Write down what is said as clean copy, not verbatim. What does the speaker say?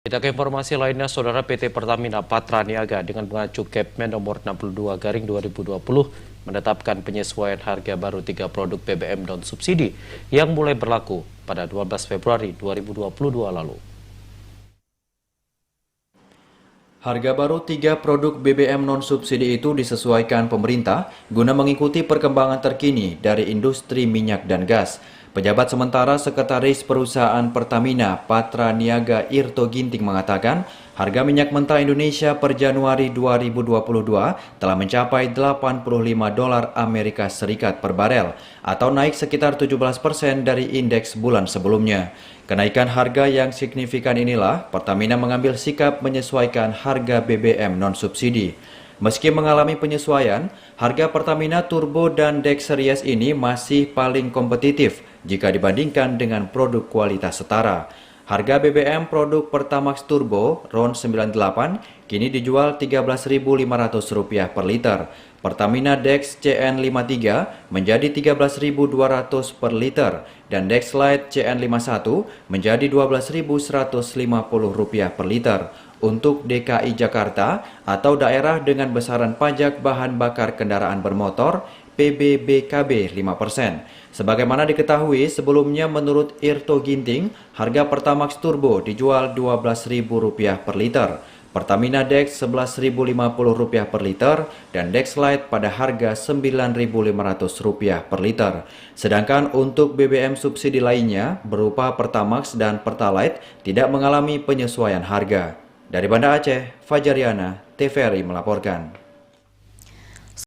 Kita ke informasi lainnya, Saudara. PT Pertamina Patraniaga dengan mengacu Kepmen nomor 62/2020 menetapkan penyesuaian harga baru 3 produk BBM non-subsidi yang mulai berlaku pada 12 Februari 2022 lalu. Harga baru 3 produk BBM non-subsidi itu disesuaikan pemerintah guna mengikuti perkembangan terkini dari industri minyak dan gas. Pejabat sementara Sekretaris Perusahaan Pertamina Patraniaga Irto Ginting mengatakan, harga minyak mentah Indonesia per Januari 2022 telah mencapai $85 Amerika Serikat per barel atau naik sekitar 17% dari indeks bulan sebelumnya. Kenaikan harga yang signifikan inilah Pertamina mengambil sikap menyesuaikan harga BBM non-subsidi. Meski mengalami penyesuaian, harga Pertamina Turbo dan Dex Series ini masih paling kompetitif jika dibandingkan dengan produk kualitas setara. Harga BBM produk Pertamax Turbo RON 98 kini dijual Rp13.500 per liter. Pertamina Dex CN53 menjadi Rp13.200 per liter dan Dex Lite CN51 menjadi Rp12.150 per liter. Untuk DKI Jakarta atau daerah dengan besaran pajak bahan bakar kendaraan bermotor PBBKB 5%. Sebagaimana diketahui sebelumnya, menurut Irto Ginting, harga Pertamax Turbo dijual Rp12.000 per liter, Pertamina Dex Rp11.050 per liter, dan Dex Lite pada harga Rp9.500 per liter. Sedangkan untuk BBM subsidi lainnya berupa Pertamax dan Pertalite tidak mengalami penyesuaian harga. Dari Banda Aceh, Fajariana, TVRI melaporkan.